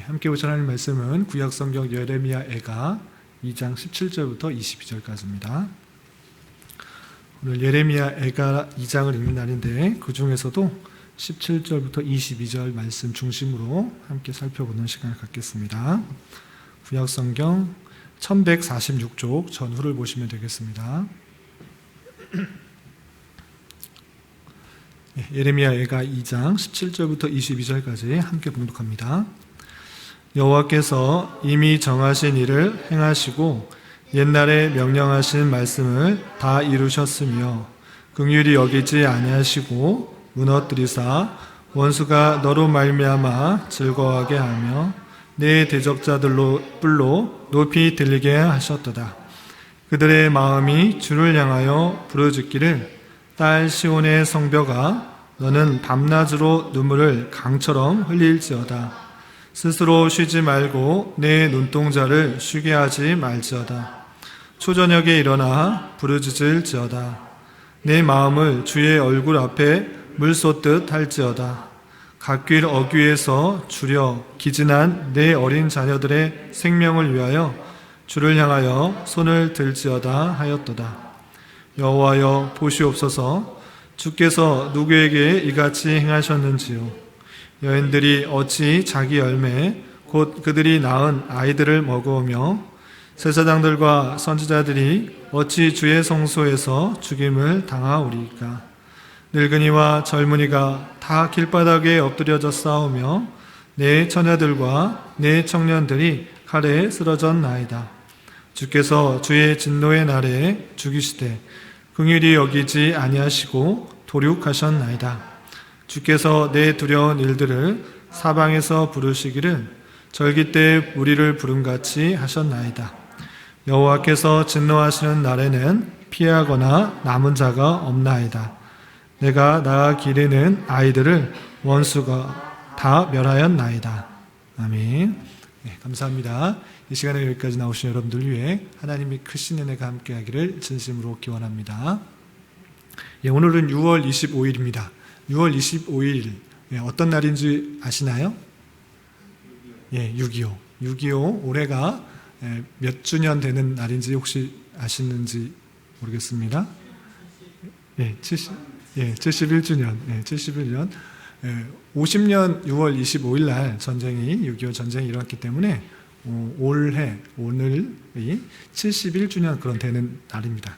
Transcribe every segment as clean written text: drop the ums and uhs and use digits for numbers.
함께 보실 하나님 말씀은 구약성경 예레미야 애가 2장 17절부터 22절까지입니다. 오늘 예레미야 애가 2장을 읽는 날인데 그 중에서도 17절부터 22절 말씀 중심으로 함께 살펴보는 시간을 갖겠습니다. 구약성경 1146쪽 전후를 보시면 되겠습니다. 예레미야 애가 2장 17절부터 22절까지 함께 봉독합니다. 여호와께서 이미 정하신 일을 행하시고 옛날에 명령하신 말씀을 다 이루셨으며 긍휼히 여기지 아니하시고 무너뜨리사 원수가 너로 말미암아 즐거워하게 하며 내 대적자들로 뿔로 높이 들리게 하셨도다. 그들의 마음이 주를 향하여 부르짖기를 딸 시온의 성벽아 너는 밤낮으로 눈물을 강처럼 흘릴지어다. 스스로 쉬지 말고 내 눈동자를 쉬게 하지 말지어다. 초저녁에 일어나 부르짖을지어다. 내 마음을 주의 얼굴 앞에 물 쏟듯 할지어다. 갓길 어귀에서 주려 기진한 내 어린 자녀들의 생명을 위하여 주를 향하여 손을 들지어다 하였도다. 여호와여 보시옵소서. 주께서 누구에게 이같이 행하셨는지요. 여인들이 어찌 자기 열매 곧 그들이 낳은 아이들을 먹어오며 제사장들과 선지자들이 어찌 주의 성소에서 죽임을 당하오리까. 늙은이와 젊은이가 다 길바닥에 엎드려져 싸우며 내 처녀들과 내 청년들이 칼에 쓰러졌나이다. 주께서 주의 진노의 날에 죽이시되 긍휼히 여기지 아니하시고 도륙하셨나이다. 주께서 내 두려운 일들을 사방에서 부르시기를 절기 때 무리를 부름같이 하셨나이다. 여호와께서 진노하시는 날에는 피하거나 남은 자가 없나이다. 내가 낳아 기르는 아이들을 원수가 다 멸하였나이다. 아멘. 감사합니다. 이 시간에 여기까지 나오신 여러분들 위해 하나님이 크신 은혜가 함께하기를 진심으로 기원합니다. 오늘은 6월 25일입니다. 6월 25일 어떤 날인지 아시나요? 6.25. 6.25 올해가 몇 주년 되는 날인지 혹시 아시는지 모르겠습니다. 71주년. 71년. 50년 6월 25일 날 전쟁이 6.25 전쟁이 일어났기 때문에 올해 오늘이 71주년 그런 되는 날입니다.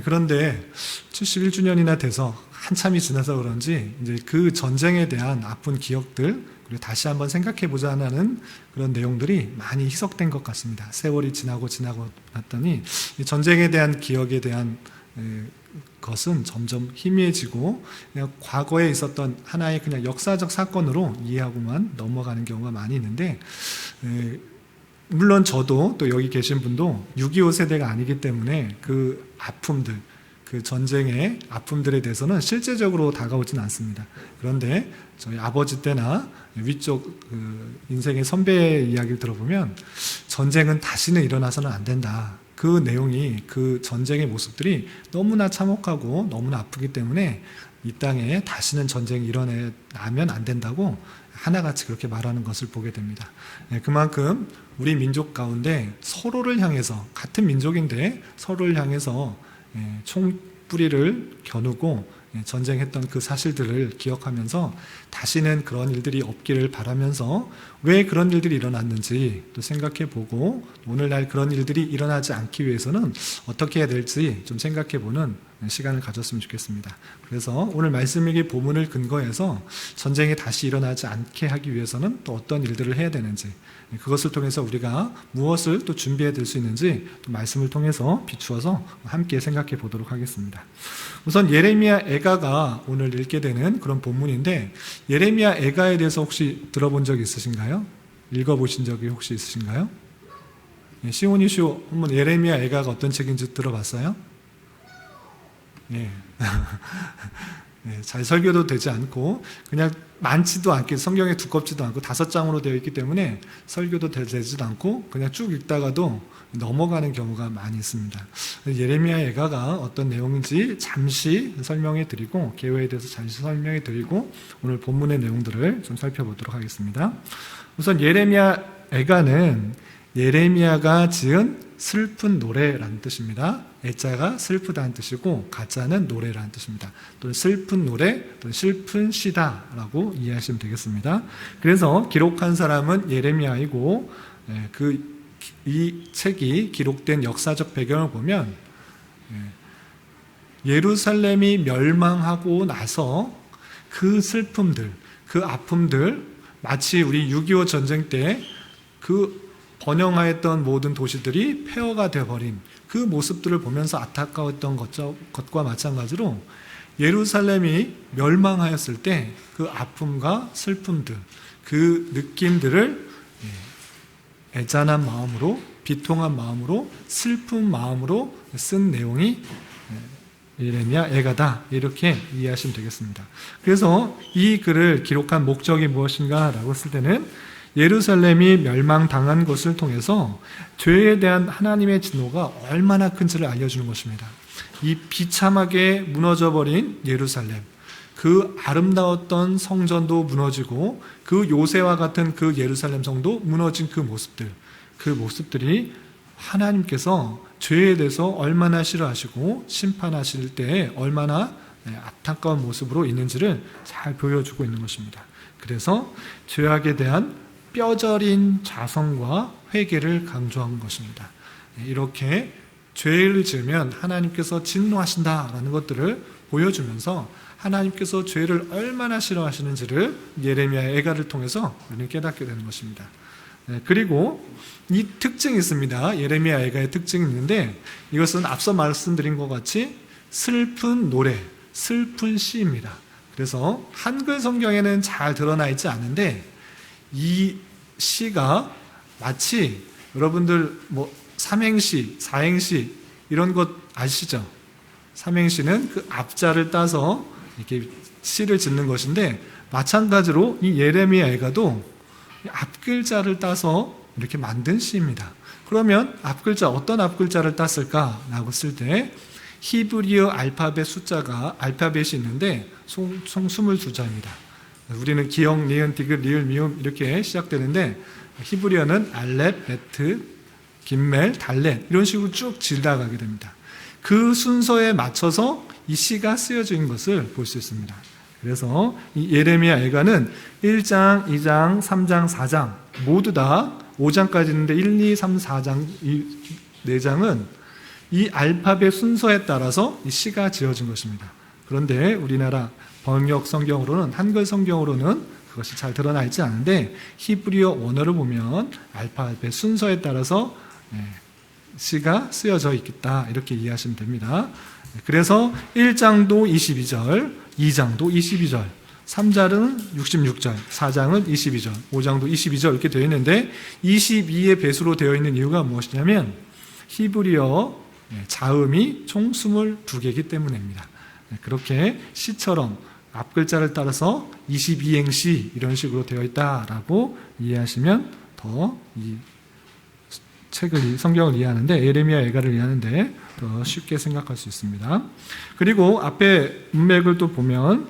그런데 71주년이나 돼서 한참이 지나서 그런지 이제 그 전쟁에 대한 아픈 기억들 그리고 다시 한번 생각해 보자 하는 그런 내용들이 많이 희석된 것 같습니다. 세월이 지나고 났더니 전쟁에 대한 기억에 대한 것은 점점 희미해지고 그냥 과거에 있었던 하나의 그냥 역사적 사건으로 이해하고만 넘어가는 경우가 많이 있는데 물론 저도 또 여기 계신 분도 6.25 세대가 아니기 때문에 그 아픔들 그 전쟁의 아픔들에 대해서는 실제적으로 다가오진 않습니다. 그런데 저희 아버지 때나 위쪽 인생의 선배의 이야기를 들어보면 전쟁은 다시는 일어나서는 안 된다. 그 내용이 그 전쟁의 모습들이 너무나 참혹하고 너무나 아프기 때문에 이 땅에 다시는 전쟁이 일어나면 안 된다고 하나같이 그렇게 말하는 것을 보게 됩니다. 그만큼 우리 민족 가운데 서로를 향해서 같은 민족인데 서로를 향해서 총뿌리를 겨누고 전쟁했던 그 사실들을 기억하면서 다시는 그런 일들이 없기를 바라면서 왜 그런 일들이 일어났는지 또 생각해보고 오늘날 그런 일들이 일어나지 않기 위해서는 어떻게 해야 될지 좀 생각해보는 시간을 가졌으면 좋겠습니다. 그래서 오늘 말씀에게 본문을 근거해서 전쟁이 다시 일어나지 않게 하기 위해서는 또 어떤 일들을 해야 되는지 그것을 통해서 우리가 무엇을 또 준비해야 될 수 있는지 또 말씀을 통해서 비추어서 함께 생각해 보도록 하겠습니다. 우선 예레미야 애가가 오늘 읽게 되는 그런 본문인데 예레미야 애가에 대해서 혹시 들어본 적 있으신가요? 읽어보신 적이 혹시 있으신가요? 시온이쇼 한번 예레미야 애가가 어떤 책인지 들어봤어요? 잘 설교도 되지 않고 그냥 많지도 않게 성경에 두껍지도 않고 5장으로 되어 있기 때문에 설교도 되지도 않고 그냥 쭉 읽다가도 넘어가는 경우가 많이 있습니다. 예레미야 애가가 어떤 내용인지 잠시 설명해 드리고 계회에 대해서 잠시 설명해 드리고 오늘 본문의 내용들을 좀 살펴보도록 하겠습니다. 우선 예레미야 애가는 예레미야가 지은 슬픈 노래라는 뜻입니다. 애자가 슬프다는 뜻이고 가자는 노래라는 뜻입니다. 또는 슬픈 노래, 또는 슬픈 시다라고 이해하시면 되겠습니다. 그래서 기록한 사람은 예레미야이고 이 책이 기록된 역사적 배경을 보면 예루살렘이 멸망하고 나서 그 슬픔들, 그 아픔들 마치 우리 6.25 전쟁 때 그 번영하였던 모든 도시들이 폐허가 되어버린 그 모습들을 보면서 안타까웠던 것과 마찬가지로 예루살렘이 멸망하였을 때 그 아픔과 슬픔들, 그 느낌들을 애잔한 마음으로, 비통한 마음으로, 슬픈 마음으로 쓴 내용이 예레미야 애가다 이렇게 이해하시면 되겠습니다. 그래서 이 글을 기록한 목적이 무엇인가 라고 했을 때는 예루살렘이 멸망당한 것을 통해서 죄에 대한 하나님의 진노가 얼마나 큰지를 알려주는 것입니다. 이 비참하게 무너져버린 예루살렘, 그 아름다웠던 성전도 무너지고 그 요새와 같은 그 예루살렘 성도 무너진 그 모습들이 하나님께서 죄에 대해서 얼마나 싫어하시고 심판하실 때 얼마나 안타까운 모습으로 있는지를 잘 보여주고 있는 것입니다. 그래서 죄악에 대한 뼈저린 자성과 회개를 강조한 것입니다. 이렇게 죄를 지으면 하나님께서 진노하신다라는 것들을 보여주면서 하나님께서 죄를 얼마나 싫어하시는지를 예레미야의 애가를 통해서 우리는 깨닫게 되는 것입니다. 그리고 이 특징이 있습니다. 예레미야 애가의 특징이 있는데 이것은 앞서 말씀드린 것 같이 슬픈 노래, 슬픈 시입니다. 그래서 한글 성경에는 잘 드러나 있지 않은데 이 시가 마치 여러분들 삼행시, 사행시 이런 것 아시죠? 삼행시는 그 앞자를 따서 이렇게 시를 짓는 것인데 마찬가지로 이 예레미야 애가도 앞글자를 따서 이렇게 만든 시입니다. 그러면 앞글자 어떤 앞글자를 땄을까라고 했을 때 히브리어 알파벳 숫자가 알파벳이 있는데 총 22자입니다. 우리는 기역, 니은, 디귿, 리을, 미음 이렇게 시작되는데 히브리어는 알렙, 베트, 김멜, 달렛 이런 식으로 쭉 지나가게 됩니다. 그 순서에 맞춰서 이 시가 쓰여진 것을 볼 수 있습니다. 그래서 이 예레미야 애가는 1장, 2장, 3장, 4장 모두 다 5장까지 있는데 1, 2, 3, 4장 이 4장은 이 알파벳 순서에 따라서 이 시가 지어진 것입니다. 그런데 우리나라 번역 성경으로는 한글 성경으로는 그것이 잘 드러나 있지 않은데 히브리어 원어를 보면 알파벳 순서에 따라서 시가 쓰여져 있겠다 이렇게 이해하시면 됩니다. 그래서 1장도 22절, 2장도 22절, 3장은 66절, 4장은 22절, 5장도 22절 이렇게 되어 있는데 22의 배수로 되어 있는 이유가 무엇이냐면 히브리어 자음이 총 22개이기 때문입니다. 그렇게 시처럼 앞글자를 따라서 22행시 이런 식으로 되어 있다라고 이해하시면 더 이 책을 성경을 이해하는데 예레미야 애가를 이해하는데 더 쉽게 생각할 수 있습니다. 그리고 앞에 문맥을 또 보면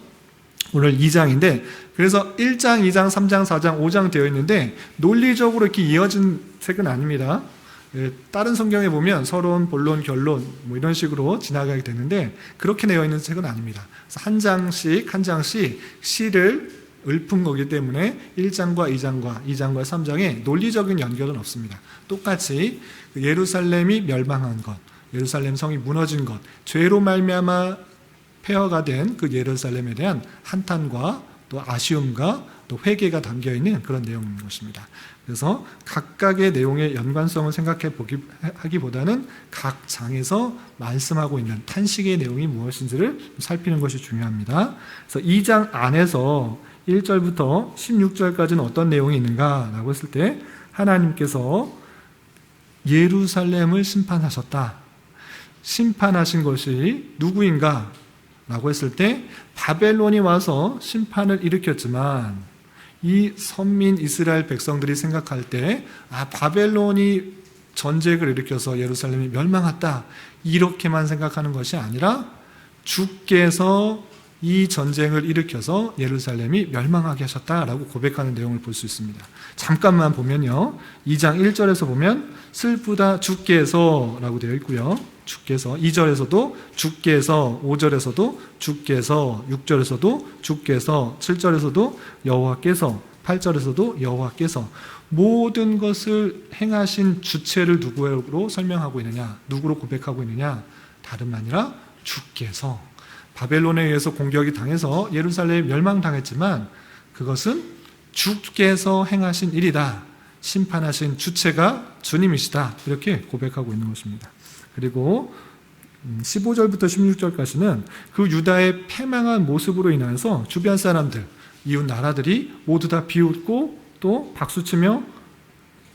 오늘 2장인데 그래서 1장, 2장, 3장, 4장, 5장 되어 있는데 논리적으로 이렇게 이어진 책은 아닙니다. 다른 성경에 보면 서론, 본론, 결론 이런 식으로 지나가게 되는데 그렇게 되어 있는 책은 아닙니다. 그래서 한 장씩 시를 읊은 거기 때문에 1장과 2장과 2장과 3장에 논리적인 연결은 없습니다. 똑같이 예루살렘이 멸망한 것, 예루살렘 성이 무너진 것, 죄로 말미암아 폐허가 된 그 예루살렘에 대한 한탄과 또 아쉬움과 또 회개가 담겨있는 그런 내용인 것입니다. 그래서 각각의 내용의 연관성을 하기보다는 각 장에서 말씀하고 있는 탄식의 내용이 무엇인지를 살피는 것이 중요합니다. 그래서 2장 안에서 1절부터 16절까지는 어떤 내용이 있는가라고 했을 때 하나님께서 예루살렘을 심판하셨다. 심판하신 것이 누구인가? 라고 했을 때 바벨론이 와서 심판을 일으켰지만 이 선민 이스라엘 백성들이 생각할 때 바벨론이 전쟁을 일으켜서 예루살렘이 멸망했다 이렇게만 생각하는 것이 아니라 주께서 이 전쟁을 일으켜서 예루살렘이 멸망하게 하셨다라고 고백하는 내용을 볼 수 있습니다. 잠깐만 보면요. 2장 1절에서 보면 슬프다 주께서 라고 되어 있고요. 주께서 2절에서도 주께서 5절에서도 주께서 6절에서도 주께서 7절에서도 여호와께서 8절에서도 여호와께서 모든 것을 행하신 주체를 누구로 설명하고 있느냐? 누구로 고백하고 있느냐? 다름 아니라 주께서 바벨론에 의해서 공격이 당해서 예루살렘이 멸망당했지만 그것은 주께서 행하신 일이다. 심판하신 주체가 주님이시다. 이렇게 고백하고 있는 것입니다. 그리고 15절부터 16절까지는 그 유다의 패망한 모습으로 인해서 주변 사람들, 이웃 나라들이 모두 다 비웃고 또 박수치며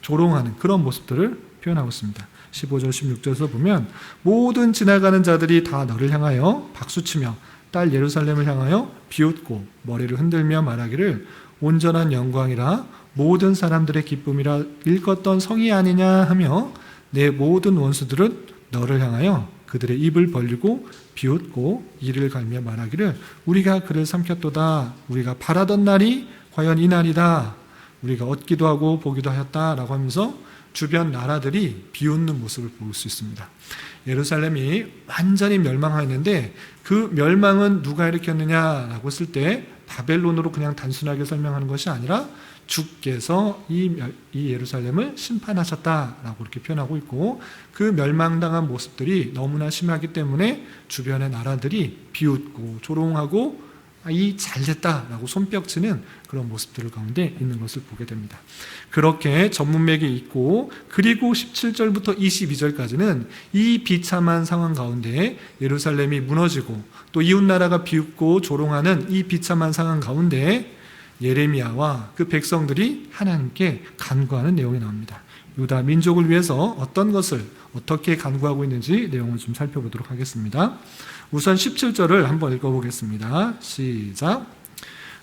조롱하는 그런 모습들을 표현하고 있습니다. 15절 16절에서 보면 모든 지나가는 자들이 다 너를 향하여 박수치며 딸 예루살렘을 향하여 비웃고 머리를 흔들며 말하기를 온전한 영광이라 모든 사람들의 기쁨이라 일컫던 성이 아니냐 하며 내 모든 원수들은 너를 향하여 그들의 입을 벌리고 비웃고 이를 갈며 말하기를 우리가 그를 삼켰도다. 우리가 바라던 날이 과연 이 날이다. 우리가 얻기도 하고 보기도 하였다라고 하면서 주변 나라들이 비웃는 모습을 볼 수 있습니다. 예루살렘이 완전히 멸망하였는데 그 멸망은 누가 일으켰느냐라고 했을 때 바벨론으로 그냥 단순하게 설명하는 것이 아니라 주께서 이 예루살렘을 심판하셨다라고 이렇게 표현하고 있고 그 멸망당한 모습들이 너무나 심하기 때문에 주변의 나라들이 비웃고 조롱하고 이 잘됐다라고 손뼉치는 그런 모습들 가운데 있는 것을 보게 됩니다. 그렇게 전문맥이 있고 그리고 17절부터 22절까지는 이 비참한 상황 가운데 예루살렘이 무너지고 또 이웃나라가 비웃고 조롱하는 이 비참한 상황 가운데 예레미야와 그 백성들이 하나님께 간구하는 내용이 나옵니다. 유다 민족을 위해서 어떤 것을 어떻게 간구하고 있는지 내용을 좀 살펴보도록 하겠습니다. 우선 17절을 한번 읽어보겠습니다. 시작.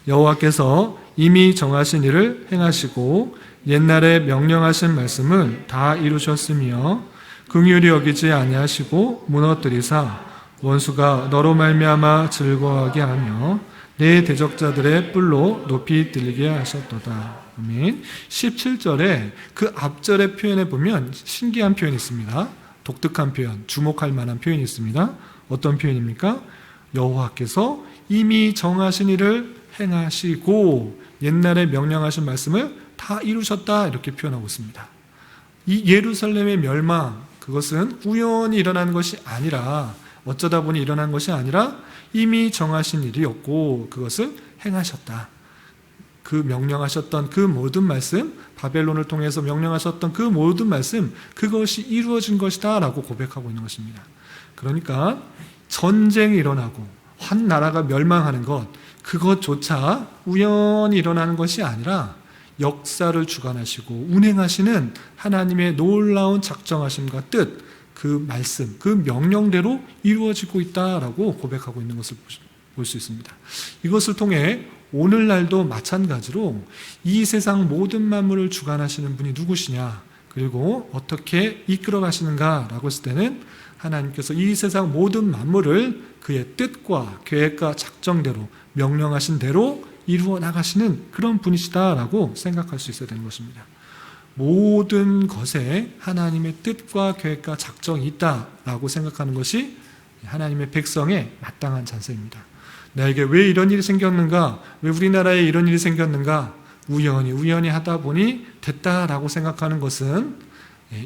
여호와께서 이미 정하신 일을 행하시고 옛날에 명령하신 말씀을 다 이루셨으며 긍휼히 여기지 아니하시고 무너뜨리사 원수가 너로 말미암아 즐거워하게 하며 내 대적자들의 뿔로 높이 들리게 하셨도다. 아멘. 17절에 그 앞절의 표현에 보면 신기한 표현이 있습니다. 독특한 표현, 주목할 만한 표현이 있습니다. 어떤 표현입니까? 여호와께서 이미 정하신 일을 행하시고 옛날에 명령하신 말씀을 다 이루셨다 이렇게 표현하고 있습니다. 이 예루살렘의 멸망, 그것은 우연히 일어난 것이 아니라 어쩌다 보니 일어난 것이 아니라 이미 정하신 일이었고 그것을 행하셨다. 그 명령하셨던 그 모든 말씀, 바벨론을 통해서 명령하셨던 그 모든 말씀, 그것이 이루어진 것이다 라고 고백하고 있는 것입니다. 그러니까 전쟁이 일어나고 한 나라가 멸망하는 것, 그것조차 우연히 일어나는 것이 아니라 역사를 주관하시고 운행하시는 하나님의 놀라운 작정하심과 뜻, 그 말씀, 그 명령대로 이루어지고 있다라고 고백하고 있는 것을 볼 수 있습니다. 이것을 통해 오늘날도 마찬가지로 이 세상 모든 만물을 주관하시는 분이 누구시냐, 그리고 어떻게 이끌어 가시는가라고 했을 때는 하나님께서 이 세상 모든 만물을 그의 뜻과 계획과 작정대로 명령하신 대로 이루어 나가시는 그런 분이시다라고 생각할 수 있어야 되는 것입니다. 모든 것에 하나님의 뜻과 계획과 작정이 있다라고 생각하는 것이 하나님의 백성의 마땅한 자세입니다. 나에게 왜 이런 일이 생겼는가? 왜 우리나라에 이런 일이 생겼는가? 우연히 하다 보니 됐다라고 생각하는 것은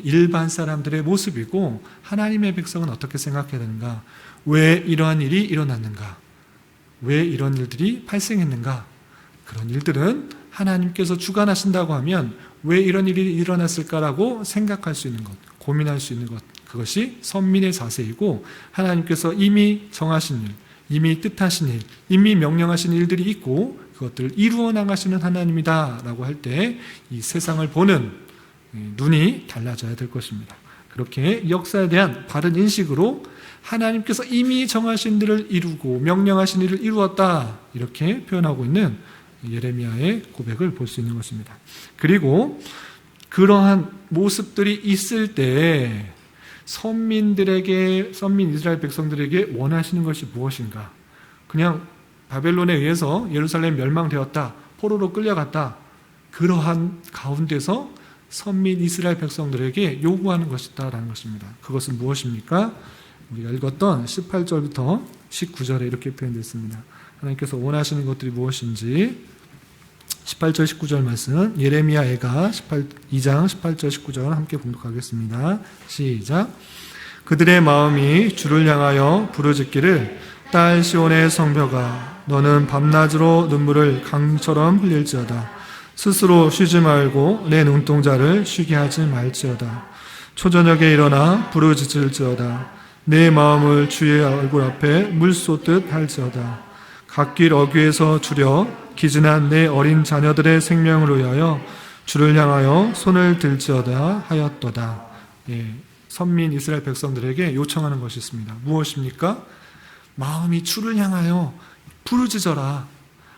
일반 사람들의 모습이고 하나님의 백성은 어떻게 생각해야 되는가? 왜 이러한 일이 일어났는가? 왜 이런 일들이 발생했는가? 그런 일들은 하나님께서 주관하신다고 하면 왜 이런 일이 일어났을까라고 생각할 수 있는 것, 고민할 수 있는 것, 그것이 선민의 자세이고 하나님께서 이미 정하신 일, 이미 뜻하신 일, 이미 명령하신 일들이 있고 그것들을 이루어 나가시는 하나님이다 라고 할 때 이 세상을 보는 눈이 달라져야 될 것입니다. 그렇게 역사에 대한 바른 인식으로 하나님께서 이미 정하신 일을 이루고 명령하신 일을 이루었다, 이렇게 표현하고 있는 예레미야의 고백을 볼 수 있는 것입니다. 그리고 그러한 모습들이 있을 때 선민 이스라엘 백성들에게 원하시는 것이 무엇인가? 그냥 바벨론에 의해서 예루살렘 멸망되었다, 포로로 끌려갔다, 그러한 가운데서 선민 이스라엘 백성들에게 요구하는 것이다라는 것입니다. 그것은 무엇입니까? 우리가 읽었던 18절부터 19절에 이렇게 표현됐습니다. 하나님께서 원하시는 것들이 무엇인지 18절 19절 말씀, 예레미야 애가 2장 18절 19절 함께 봉독하겠습니다. 시작. 그들의 마음이 주를 향하여 부르짖기를 딸 시온의 성벽아, 너는 밤낮으로 눈물을 강처럼 흘릴지어다. 스스로 쉬지 말고 내 눈동자를 쉬게 하지 말지어다. 초저녁에 일어나 부르짖을지어다. 내 마음을 주의 얼굴 앞에 물 쏟듯 할지어다. 갓길 어귀에서 주려 기진한 내 어린 자녀들의 생명을 위하여 주를 향하여 손을 들지어다 하였도다. 선민 이스라엘 백성들에게 요청하는 것이 있습니다. 무엇입니까? 마음이 주를 향하여 부르짖어라.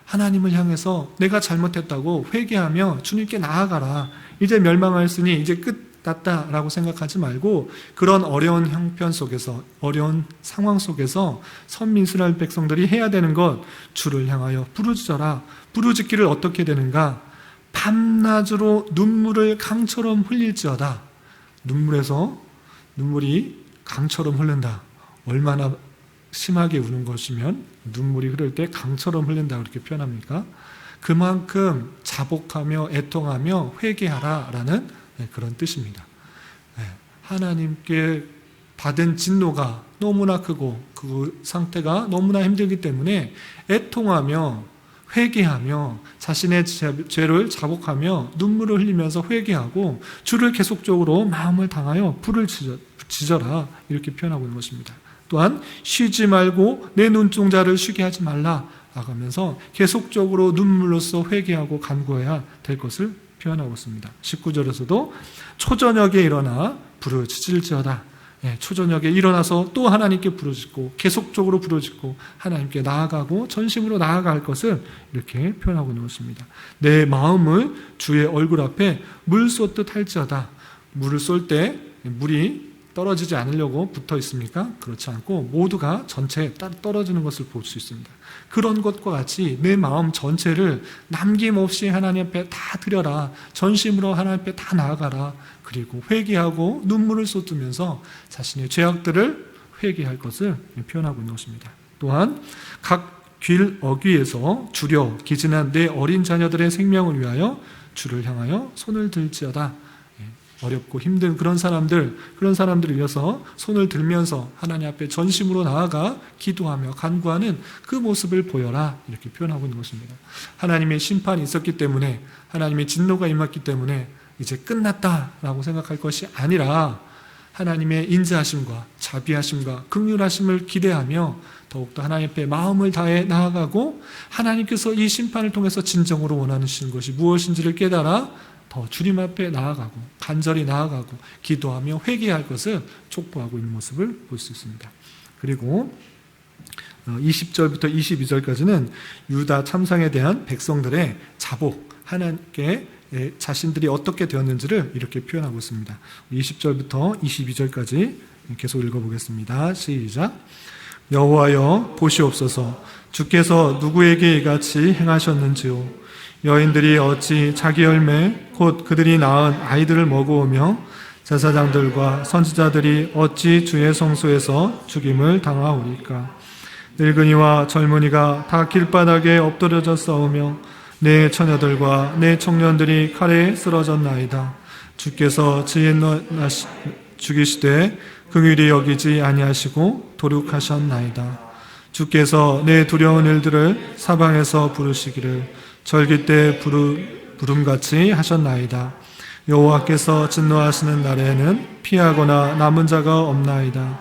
하나님을 향해서 내가 잘못했다고 회개하며 주님께 나아가라. 이제 멸망하였으니 이제 끝났다라고 생각하지 말고, 그런 어려운 형편 속에서, 어려운 상황 속에서 선민 이스라엘 백성들이 해야 되는 것, 주를 향하여 부르짖어라. 부르짖기를 어떻게 되는가? 밤낮으로 눈물을 강처럼 흘릴지어다. 눈물이 강처럼 흐른다. 얼마나 심하게 우는 것이면 눈물이 흐를 때 강처럼 흘린다, 그렇게 표현합니까? 그만큼 자복하며 애통하며 회개하라라는 그런 뜻입니다. 하나님께 받은 진노가 너무나 크고 그 상태가 너무나 힘들기 때문에 애통하며 회개하며 자신의 죄를 자복하며 눈물을 흘리면서 회개하고 주를 계속적으로 마음을 당하여 불을 지져라, 이렇게 표현하고 있는 것입니다. 또한 쉬지 말고 내 눈동자를 쉬게 하지 말라 하면서 계속적으로 눈물로써 회개하고 간구해야 될 것을 표현하고 있습니다. 19절에서도 초저녁에 일어나 부르짖을지어다. 초저녁에 일어나서 또 하나님께 부르짖고 계속적으로 부르짖고 하나님께 나아가고 전심으로 나아갈 것을 이렇게 표현하고 있는 것입니다. 내 마음을 주의 얼굴 앞에 물 쏟듯 할지어다. 물을 쏠 때 물이 떨어지지 않으려고 붙어 있습니까? 그렇지 않고 모두가 전체에 떨어지는 것을 볼 수 있습니다. 그런 것과 같이 내 마음 전체를 남김없이 하나님 앞에 다 드려라. 전심으로 하나님 앞에 다 나아가라. 그리고 회개하고 눈물을 쏟으면서 자신의 죄악들을 회개할 것을 표현하고 있는 것입니다. 또한 각 길 어귀에서 주려 기진한 내 어린 자녀들의 생명을 위하여 주를 향하여 손을 들지어다. 어렵고 힘든 그런 사람들을 위해서 손을 들면서 하나님 앞에 전심으로 나아가 기도하며 간구하는 그 모습을 보여라, 이렇게 표현하고 있는 것입니다. 하나님의 심판이 있었기 때문에, 하나님의 진노가 임했기 때문에 이제 끝났다라고 생각할 것이 아니라 하나님의 인자하심과 자비하심과 긍휼하심을 기대하며 더욱더 하나님 앞에 마음을 다해 나아가고 하나님께서 이 심판을 통해서 진정으로 원하시는 것이 무엇인지를 깨달아 더 주님 앞에 나아가고 간절히 나아가고 기도하며 회개할 것을 촉구하고 있는 모습을 볼 수 있습니다. 그리고 20절부터 22절까지는 유다 참상에 대한 백성들의 자복, 하나님께 자신들이 어떻게 되었는지를 이렇게 표현하고 있습니다. 20절부터 22절까지 계속 읽어보겠습니다. 시작. 여호와여 보시옵소서. 주께서 누구에게 이같이 행하셨는지요. 여인들이 어찌 자기 열매 곧 그들이 낳은 아이들을 먹어오며 제사장들과 선지자들이 어찌 주의 성소에서 죽임을 당하오리까. 늙은이와 젊은이가 다 길바닥에 엎드려져 싸우며 내 처녀들과 내 청년들이 칼에 쓰러졌나이다. 주께서 죽이시되 긍휼히 여기지 아니하시고 도륙하셨나이다. 주께서 내 두려운 일들을 사방에서 부르시기를 절기 때 부름같이 하셨나이다. 여호와께서 진노하시는 날에는 피하거나 남은 자가 없나이다.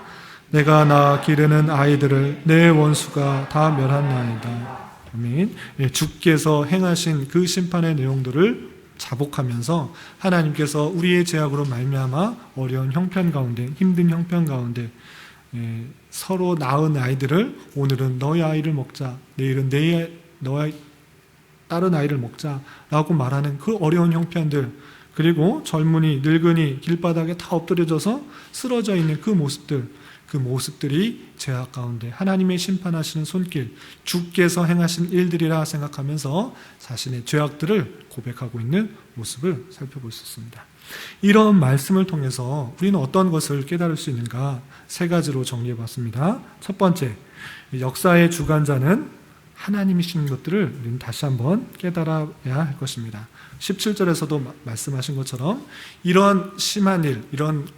내가 낳아 기르는 아이들을 내 원수가 다 멸하나이다. 아멘. 주께서 행하신 그 심판의 내용들을 자복하면서 하나님께서 우리의 죄악으로 말미암아 어려운 형편 가운데, 힘든 형편 가운데 서로 낳은 아이들을 오늘은 너의 아이를 먹자, 내일은 너의 다른 아이를 먹자라고 말하는 그 어려운 형편들, 그리고 젊은이, 늙은이 길바닥에 다 엎드려져서 쓰러져 있는 그 모습들이 죄악 가운데 하나님의 심판하시는 손길, 주께서 행하신 일들이라 생각하면서 자신의 죄악들을 고백하고 있는 모습을 살펴볼 수 있습니다. 이런 말씀을 통해서 우리는 어떤 것을 깨달을 수 있는가? 3가지로 정리해 봤습니다. 첫 번째, 역사의 주관자는 하나님이신 것들을 우리는 다시 한번 깨달아야 할 것입니다. 17절에서도 말씀하신 것처럼 이런 심한 일, 이런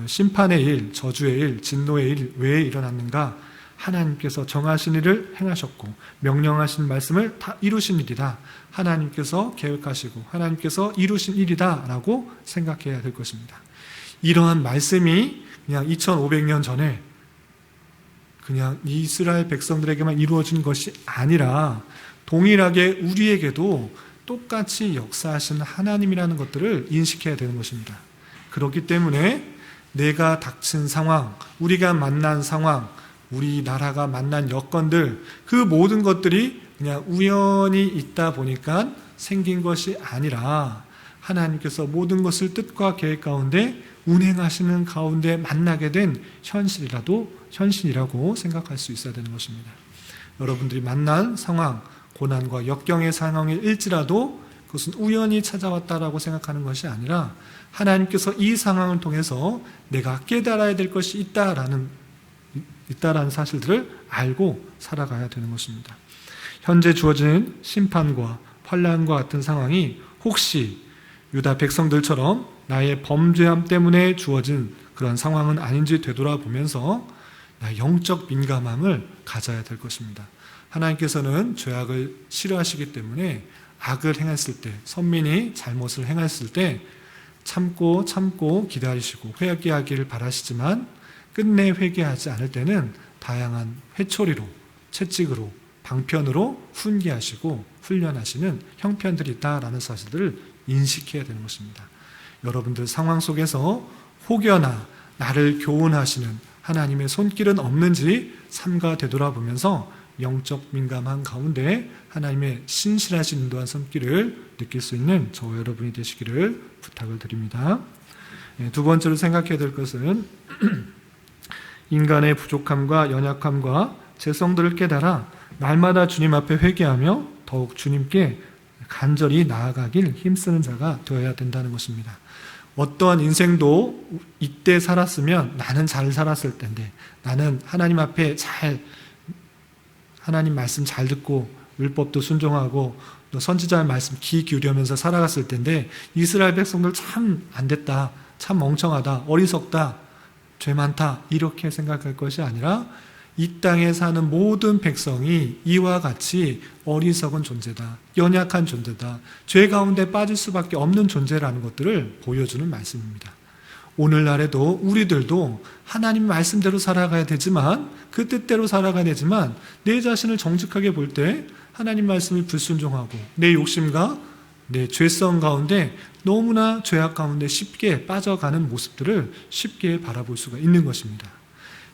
심판의 일, 저주의 일, 진노의 일 왜 일어났는가? 하나님께서 정하신 일을 행하셨고 명령하신 말씀을 다 이루신 일이다. 하나님께서 계획하시고 하나님께서 이루신 일이다 라고 생각해야 될 것입니다. 이러한 말씀이 그냥 2500년 전에 그냥 이스라엘 백성들에게만 이루어진 것이 아니라 동일하게 우리에게도 똑같이 역사하시는 하나님이라는 것들을 인식해야 되는 것입니다. 그렇기 때문에 내가 닥친 상황, 우리가 만난 상황, 우리나라가 만난 여건들, 그 모든 것들이 그냥 우연히 있다 보니까 생긴 것이 아니라 하나님께서 모든 것을 뜻과 계획 가운데 운행하시는 가운데 만나게 된 현실이라고 생각할 수 있어야 되는 것입니다. 여러분들이 만난 상황, 고난과 역경의 상황일지라도 그것은 우연히 찾아왔다라고 생각하는 것이 아니라 하나님께서 이 상황을 통해서 내가 깨달아야 될 것이 있다라는 사실들을 알고 살아가야 되는 것입니다. 현재 주어진 심판과 환난과 같은 상황이 혹시 유다 백성들처럼 나의 범죄함 때문에 주어진 그런 상황은 아닌지 되돌아보면서 나의 영적 민감함을 가져야 될 것입니다. 하나님께서는 죄악을 싫어하시기 때문에 악을 행했을 때, 선민이 잘못을 행했을 때 참고 기다리시고 회개하기를 바라시지만 끝내 회개하지 않을 때는 다양한 회초리로, 채찍으로, 방편으로 훈계하시고 훈련하시는 형편들이 있다라는 사실들을 인식해야 되는 것입니다. 여러분들 상황 속에서 혹여나 나를 교훈하시는 하나님의 손길은 없는지 삼가 되돌아보면서 영적 민감한 가운데 하나님의 신실하신 인도한 손길을 느낄 수 있는 저와 여러분이 되시기를 부탁을 드립니다. 2번째로 생각해야 될 것은 인간의 부족함과 연약함과 죄성들을 깨달아 날마다 주님 앞에 회개하며 더욱 주님께 간절히 나아가길 힘쓰는 자가 되어야 된다는 것입니다. 어떠한 인생도 이때 살았으면 나는 잘 살았을 텐데, 나는 하나님 앞에 하나님 말씀 잘 듣고 율법도 순종하고 또 선지자의 말씀 귀 기울이면서 살아갔을 텐데 이스라엘 백성들 참 안 됐다, 참 멍청하다, 어리석다, 죄 많다 이렇게 생각할 것이 아니라 이 땅에 사는 모든 백성이 이와 같이 어리석은 존재다, 연약한 존재다, 죄 가운데 빠질 수밖에 없는 존재라는 것들을 보여주는 말씀입니다. 오늘날에도 우리들도 하나님 말씀대로 살아가야 되지만, 그 뜻대로 살아가야 되지만 내 자신을 정직하게 볼 때 하나님 말씀을 불순종하고 내 욕심과 내 죄성 가운데 너무나 죄악 가운데 쉽게 빠져가는 모습들을 쉽게 바라볼 수가 있는 것입니다.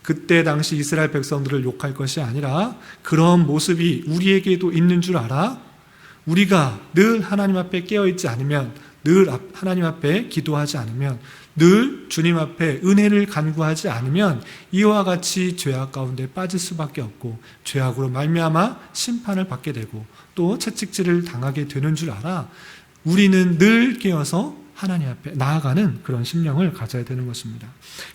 그때 당시 이스라엘 백성들을 욕할 것이 아니라 그런 모습이 우리에게도 있는 줄 알아 우리가 늘 하나님 앞에 깨어있지 않으면, 늘 하나님 앞에 기도하지 않으면, 늘 주님 앞에 은혜를 간구하지 않으면 이와 같이 죄악 가운데 빠질 수밖에 없고 죄악으로 말미암아 심판을 받게 되고 또 채찍질을 당하게 되는 줄 알아 우리는 늘 깨어서 하나님 앞에 나아가는 그런 심령을 가져야 되는 것입니다.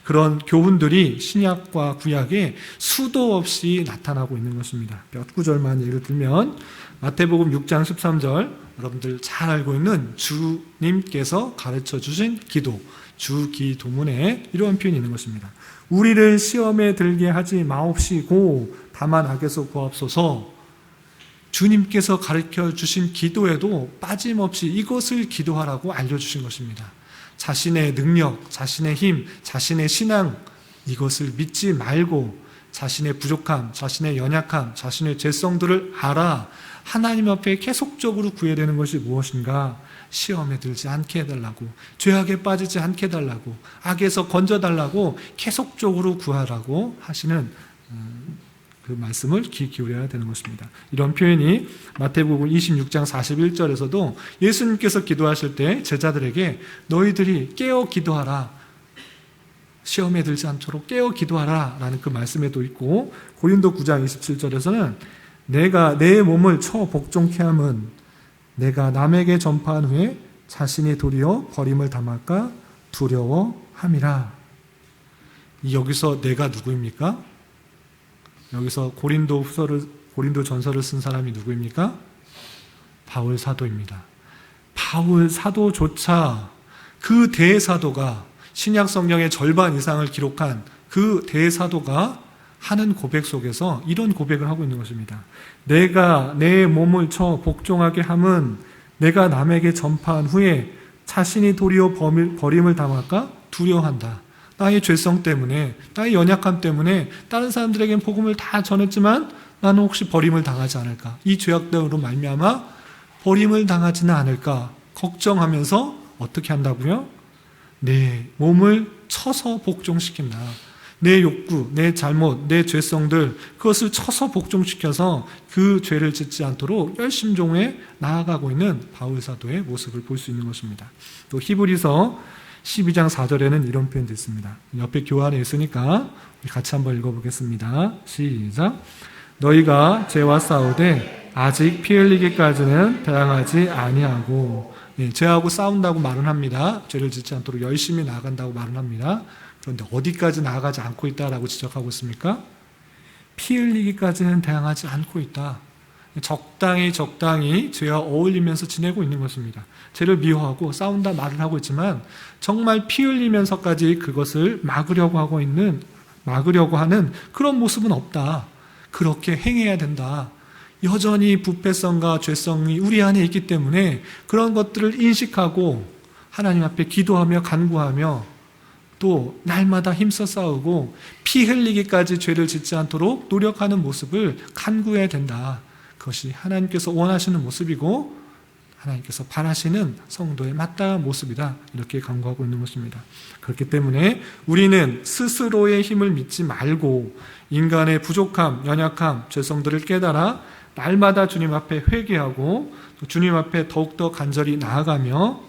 그런 교훈들이 신약과 구약에 수도 없이 나타나고 있는 것입니다. 몇 구절만 예를 들면 마태복음 6장 13절, 여러분들 잘 알고 있는 주님께서 가르쳐 주신 기도, 주기도문에 이런 표현이 있는 것입니다. 우리를 시험에 들게 하지 마옵시고 다만 악에서 구하옵소서. 주님께서 가르쳐 주신 기도에도 빠짐없이 이것을 기도하라고 알려주신 것입니다. 자신의 능력, 자신의 힘, 자신의 신앙 이것을 믿지 말고 자신의 부족함, 자신의 연약함, 자신의 죄성들을 알아 하나님 앞에 계속적으로 구해야 되는 것이 무엇인가? 시험에 들지 않게 해달라고, 죄악에 빠지지 않게 해달라고, 악에서 건져달라고 계속적으로 구하라고 하시는 그 말씀을 귀 기울여야 되는 것입니다. 이런 표현이 마태복음 26장 41절에서도 예수님께서 기도하실 때 제자들에게 너희들이 깨어 기도하라, 시험에 들지 않도록 깨어 기도하라 라는 그 말씀에도 있고, 고린도 9장 27절에서는 내가 내 몸을 쳐 복종케 함은 내가 남에게 전파한 후에 자신이 도리어 버림을 당할까 두려워함이라. 여기서 내가 누구입니까? 여기서 고린도 전서를 쓴 사람이 누구입니까? 바울 사도입니다. 바울 사도조차 그 대사도가 신약 성경의 절반 이상을 기록한 그 대사도가 하는 고백 속에서 이런 고백을 하고 있는 것입니다. 내가 내 몸을 쳐 복종하게 함은 내가 남에게 전파한 후에 자신이 도리어 버림을 당할까 두려워한다. 나의 죄성 때문에, 나의 연약함 때문에 다른 사람들에겐 복음을 다 전했지만 나는 혹시 버림을 당하지 않을까? 이 죄악됨으로 말미암아 버림을 당하지는 않을까? 걱정하면서 어떻게 한다고요? 내 몸을 쳐서 복종시킨다. 내 욕구, 내 잘못, 내 죄성들, 그것을 쳐서 복종시켜서 그 죄를 짓지 않도록 열심종에 나아가고 있는 바울 사도의 모습을 볼 수 있는 것입니다. 또 히브리서 12장 4절에는 이런 표현도 있습니다. 옆에 교환에 있으니까 우리 같이 한번 읽어보겠습니다. 시작. 너희가 죄와 싸우되 아직 피 흘리기까지는 대항하지 아니하고, 죄하고 싸운다고 말은 합니다. 죄를 짓지 않도록 열심히 나아간다고 말은 합니다. 그런데 어디까지 나아가지 않고 있다라고 지적하고 있습니까? 피 흘리기까지는 대항하지 않고 있다. 적당히 죄와 어울리면서 지내고 있는 것입니다. 죄를 미워하고 싸운다 말을 하고 있지만 정말 피 흘리면서까지 그것을 막으려고 하는 그런 모습은 없다. 그렇게 행해야 된다. 여전히 부패성과 죄성이 우리 안에 있기 때문에 그런 것들을 인식하고 하나님 앞에 기도하며 간구하며 또 날마다 힘써 싸우고 피 흘리기까지 죄를 짓지 않도록 노력하는 모습을 간구해야 된다. 그것이 하나님께서 원하시는 모습이고 하나님께서 바라시는 성도의 마땅한 모습이다. 이렇게 간구하고 있는 것입니다. 그렇기 때문에 우리는 스스로의 힘을 믿지 말고 인간의 부족함, 연약함, 죄성들을 깨달아 날마다 주님 앞에 회개하고 또 주님 앞에 더욱더 간절히 나아가며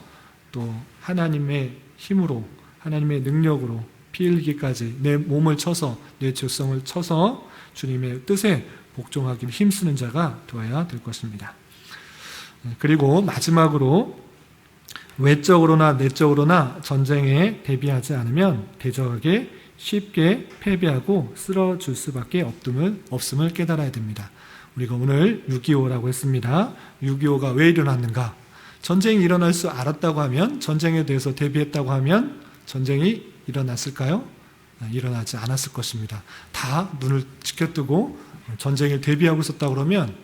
또 하나님의 힘으로, 하나님의 능력으로 피 흘리기까지 내 몸을 쳐서, 내 죄성을 쳐서 주님의 뜻에 복종하기를 힘쓰는 자가 되어야 될 것입니다. 그리고 마지막으로 외적으로나 내적으로나 전쟁에 대비하지 않으면 대적에게 쉽게 패배하고 쓰러질 수밖에 없음을 깨달아야 됩니다. 우리가 오늘 6.25라고 했습니다. 6.25가 왜 일어났는가? 전쟁이 일어날 수 알았다고 하면, 전쟁에 대해서 대비했다고 하면 전쟁이 일어났을까요? 일어나지 않았을 것입니다. 다 눈을 지켜뜨고 전쟁에 대비하고 있었다 그러면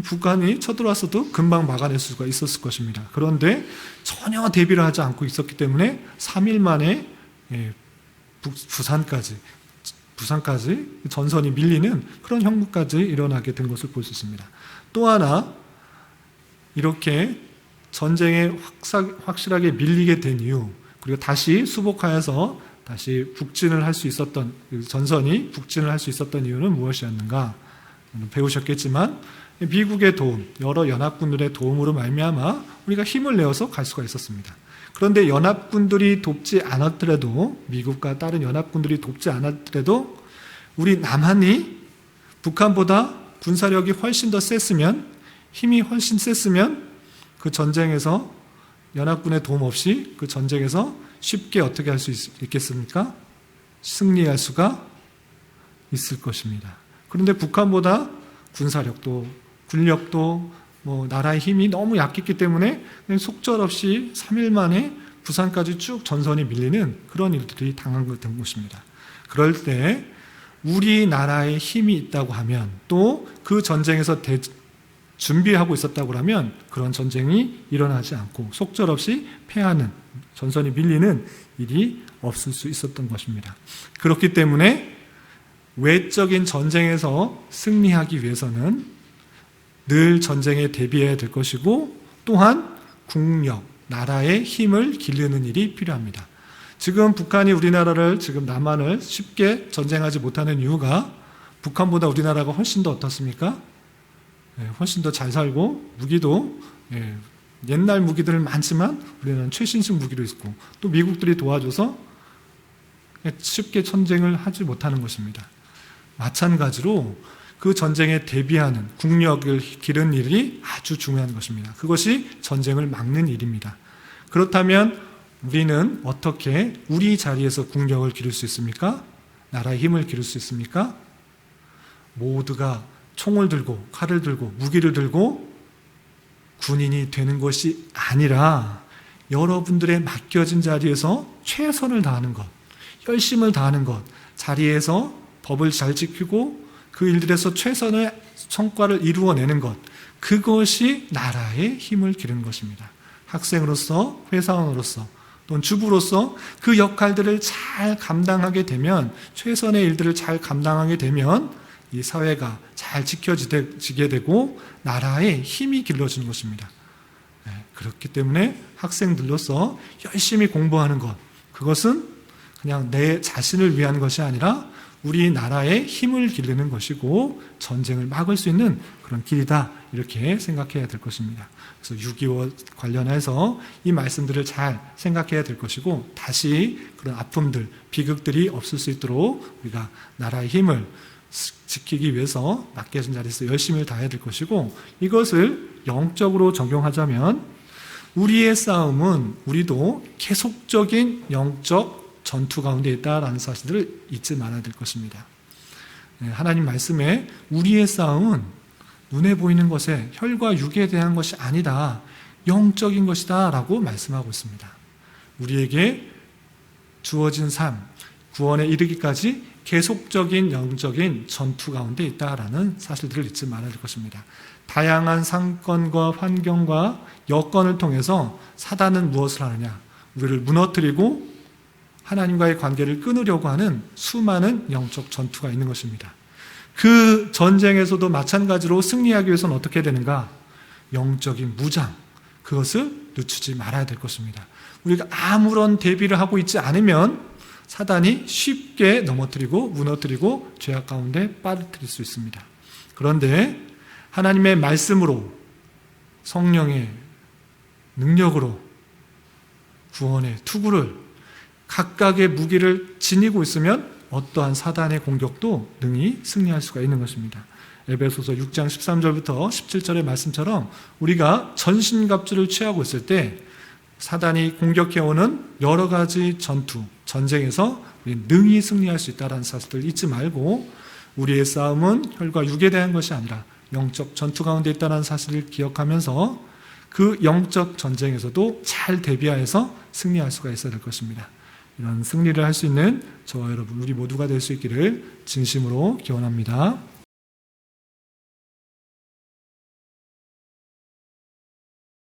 북한이 쳐들어왔어도 금방 막아낼 수가 있었을 것입니다. 그런데 전혀 대비를 하지 않고 있었기 때문에 3일 만에 부산까지 전선이 밀리는 그런 형국까지 일어나게 된 것을 볼 수 있습니다. 또 하나, 이렇게 전쟁에 확실하게 밀리게 된 이유, 그리고 다시 수복하여서 다시 북진을 할 수 있었던, 전선이 북진을 할 수 있었던 이유는 무엇이었는가? 배우셨겠지만 미국의 도움, 여러 연합군들의 도움으로 말미암아 우리가 힘을 내어서 갈 수가 있었습니다. 그런데 연합군들이 돕지 않았더라도, 미국과 다른 연합군들이 돕지 않았더라도 우리 남한이 북한보다 군사력이 훨씬 더 셌으면, 힘이 훨씬 셌으면 그 전쟁에서 연합군의 도움 없이 그 전쟁에서 쉽게 어떻게 할 수 있겠습니까? 승리할 수가 있을 것입니다. 그런데 북한보다 군사력도 군력도 나라의 힘이 너무 약했기 때문에 속절없이 3일 만에 부산까지 쭉 전선이 밀리는 그런 일들이 당한 것입니다. 그럴 때 우리나라의 힘이 있다고 하면, 또 그 전쟁에서 준비하고 있었다고 하면 그런 전쟁이 일어나지 않고 속절없이 패하는, 전선이 밀리는 일이 없을 수 있었던 것입니다. 그렇기 때문에 외적인 전쟁에서 승리하기 위해서는 늘 전쟁에 대비해야 될 것이고 또한 국력, 나라의 힘을 기르는 일이 필요합니다. 지금 북한이 우리나라를, 지금 남한을 쉽게 전쟁하지 못하는 이유가 북한보다 우리나라가 훨씬 더 어떻습니까? 훨씬 더 잘 살고 무기도 옛날 무기들은 많지만 우리나라는 최신식 무기도 있고 또 미국들이 도와줘서 쉽게 전쟁을 하지 못하는 것입니다. 마찬가지로 그 전쟁에 대비하는 국력을 기르는 일이 아주 중요한 것입니다. 그것이 전쟁을 막는 일입니다. 그렇다면 우리는 어떻게 우리 자리에서 국력을 기를 수 있습니까? 나라의 힘을 기를 수 있습니까? 모두가 총을 들고 칼을 들고 무기를 들고 군인이 되는 것이 아니라 여러분들의 맡겨진 자리에서 최선을 다하는 것, 열심을 다하는 것, 자리에서 법을 잘 지키고 그 일들에서 최선의 성과를 이루어내는 것, 그것이 나라의 힘을 기르는 것입니다. 학생으로서, 회사원으로서, 또는 주부로서 그 역할들을 잘 감당하게 되면, 최선의 일들을 잘 감당하게 되면 이 사회가 잘 지켜지게 되고 나라의 힘이 길러지는 것입니다. 그렇기 때문에 학생들로서 열심히 공부하는 것, 그것은 그냥 내 자신을 위한 것이 아니라 우리나라의 힘을 기르는 것이고 전쟁을 막을 수 있는 그런 길이다, 이렇게 생각해야 될 것입니다. 그래서 6.25 관련해서 이 말씀들을 잘 생각해야 될 것이고, 다시 그런 아픔들, 비극들이 없을 수 있도록 우리가 나라의 힘을 지키기 위해서 맡겨진 자리에서 열심히 다해야 될 것이고, 이것을 영적으로 적용하자면 우리의 싸움은 우리도 계속적인 영적 전투 가운데 있다라는 사실을 잊지 말아야 될 것입니다. 하나님 말씀에 우리의 싸움은 눈에 보이는 것에, 혈과 육에 대한 것이 아니다, 영적인 것이다 라고 말씀하고 있습니다. 우리에게 주어진 삶, 구원에 이르기까지 계속적인 영적인 전투 가운데 있다라는 사실들을 잊지 말아야 될 것입니다. 다양한 상권과 환경과 여건을 통해서 사단은 무엇을 하느냐? 우리를 무너뜨리고 하나님과의 관계를 끊으려고 하는 수많은 영적 전투가 있는 것입니다. 그 전쟁에서도 마찬가지로 승리하기 위해서는 어떻게 되는가? 영적인 무장, 그것을 늦추지 말아야 될 것입니다. 우리가 아무런 대비를 하고 있지 않으면 사단이 쉽게 넘어뜨리고 무너뜨리고 죄악 가운데 빠뜨릴 수 있습니다. 그런데 하나님의 말씀으로, 성령의 능력으로 구원의 투구를, 각각의 무기를 지니고 있으면 어떠한 사단의 공격도 능히 승리할 수가 있는 것입니다. 에베소서 6장 13절부터 17절의 말씀처럼 우리가 전신갑주를 취하고 있을 때 사단이 공격해오는 여러 가지 전쟁에서 능히 승리할 수 있다는 사실을 잊지 말고, 우리의 싸움은 혈과 육에 대한 것이 아니라 영적 전투 가운데 있다는 사실을 기억하면서 그 영적 전쟁에서도 잘 대비하여서 승리할 수가 있어야 될 것입니다. 이런 승리를 할 수 있는 저와 여러분, 우리 모두가 될 수 있기를 진심으로 기원합니다.